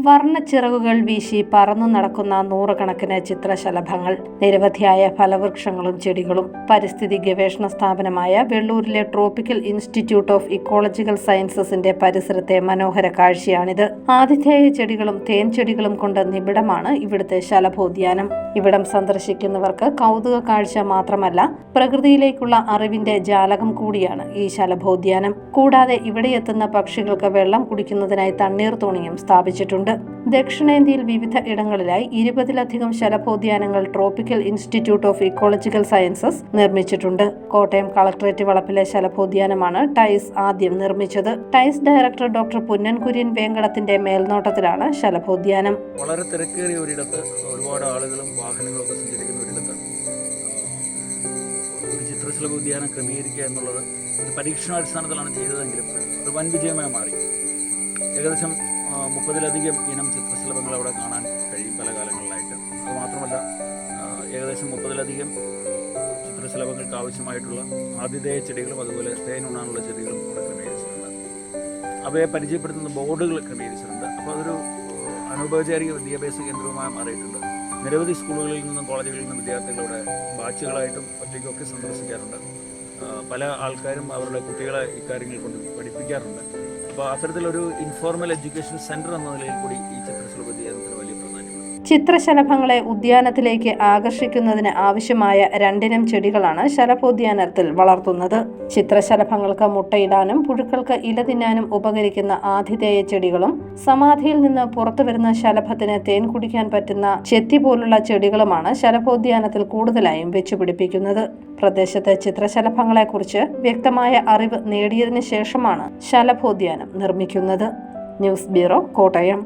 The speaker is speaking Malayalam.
വർണ്ണച്ചിറകുകൾ വീശി പറന്നു നടക്കുന്ന നൂറുകണക്കിന് ചിത്രശലഭങ്ങൾ, നിരവധിയായ ഫലവൃക്ഷങ്ങളും ചെടികളും. പരിസ്ഥിതി ഗവേഷണ സ്ഥാപനമായ വെള്ളൂരിലെ ട്രോപ്പിക്കൽ ഇൻസ്റ്റിറ്റ്യൂട്ട് ഓഫ് ഇക്കോളജിക്കൽ സയൻസസിന്റെ പരിസരത്തെ മനോഹര കാഴ്ചയാണിത്. ആതിഥേയ ചെടികളും തേൻ ചെടികളും കൊണ്ട് നിബിഡമാണ് ഇവിടുത്തെ ശലഭോദ്യാനം. ഇവിടം സന്ദർശിക്കുന്നവർക്ക് കൗതുക കാഴ്ച മാത്രമല്ല, പ്രകൃതിയിലേക്കുള്ള അറിവിന്റെ ജാലകം കൂടിയാണ് ഈ ശലഭോദ്യാനം. കൂടാതെ ഇവിടെ എത്തുന്ന പക്ഷികൾക്ക് വെള്ളം കുടിക്കുന്നതിനായി തണ്ണീർത്തോണിയും സ്ഥാപിച്ചിട്ടുണ്ട്. ദക്ഷിണേന്ത്യയിൽ വിവിധ ഇടങ്ങളിലായി 20-ലധികം ശലഭോദ്യാനങ്ങൾ tropical institute of ecological sciences നിർമ്മിച്ചിട്ടുണ്ട്. കോട്ടയം കളക്ടറേറ്റ് വളപ്പിലെ ശലഭോദ്യാനമാണ് ടൈസ് ആദ്യം നിർമ്മിച്ചത്. Ties director doctor Punnan Kurian വേങ്കടത്തിന്റെ മേൽനോട്ടത്തിലാണ് ശലഭോദ്യാനം. വളരെ തിരക്കേറിയ ഒരിടത്ത് ഒരുപാട് ആളുകളും വാഹനങ്ങളും ഒക്കെ സഞ്ചരിക്കുന്ന ഒരിടത്ത് ഒരു ചിത്രശലഭോദ്യാനം ക്രമീകരിക്കുക എന്നുള്ളത് ഒരു പരീക്ഷണാടിസ്ഥാനത്തിലാണ് ചെയ്തതെങ്കിലും ഒരു വൻ വിജയമായി മാറി. ഏകദേശം 30-ലധികം ഇനം ചിത്രശലഭങ്ങൾ അവിടെ കാണാൻ കഴിയും പല കാലങ്ങളിലായിട്ട്. അതുമാത്രമല്ല, ഏകദേശം 30-ലധികം ചിത്രശലഭങ്ങൾക്ക് ആവശ്യമായിട്ടുള്ള ആതിഥേയ ചെടികളും അതുപോലെ തേനുണ്ണാനുള്ള ചെടികളും അവിടെ ക്രമീകരിച്ചിട്ടുണ്ട്. അവയെ പരിചയപ്പെടുത്തുന്ന ബോർഡുകൾ ക്രമീകരിച്ചിട്ടുണ്ട്. അപ്പോൾ അതൊരു അനൗപചാരിക വിദ്യാഭ്യാസ കേന്ദ്രവുമായി മാറിയിട്ടുണ്ട്. നിരവധി സ്കൂളുകളിൽ നിന്നും കോളേജുകളിൽ നിന്നും വിദ്യാർത്ഥികൾ അവിടെ ബാച്ചുകളായിട്ടും ഒറ്റയ്ക്കൊക്കെ സന്ദർശിക്കാറുണ്ട്. പല ആൾക്കാരും അവരുടെ കുട്ടികളെ ഇക്കാര്യങ്ങൾ കൊണ്ട് പഠിപ്പിക്കാറുണ്ട്. അപ്പോൾ അത്തരത്തിലൊരു ഇൻഫോർമൽ എഡ്യൂക്കേഷൻ സെന്റർ എന്ന നിലയിൽ കൂടി ഈ ചിത്രശലഭോദ്യാനത്തിന് വലിയ പ്രാധാന്യമുണ്ട്. ചിത്രശലഭങ്ങളെ ഉദ്യാനത്തിലേക്ക് ആകർഷിക്കുന്നതിന് ആവശ്യമായ 2 ഇനം ചെടികളാണ് ശലഭോദ്യാനത്തിൽ വളർത്തുന്നത്. ചിത്രശലഭങ്ങൾക്ക് മുട്ടയിടാനും പുഴുക്കൾക്ക് ഇല തിന്നാനും ഉപകരിക്കുന്ന ആതിഥേയ ചെടികളും, സമാധിയിൽ നിന്ന് പുറത്തുവരുന്ന ശലഭത്തിന് തേൻ കുടിക്കാൻ പറ്റുന്ന ചെത്തി പോലുള്ള ചെടികളുമാണ് ശലഭോദ്യാനത്തിൽ കൂടുതലായും വെച്ചുപിടിപ്പിക്കുന്നത്. പ്രദേശത്ത് ചിത്രശലഭങ്ങളെക്കുറിച്ച് വ്യക്തമായ അറിവ് നേടിയതിനു ശേഷമാണ് ശലഭോദ്യാനം നിർമ്മിക്കുന്നത്. News bureau, Kottayam.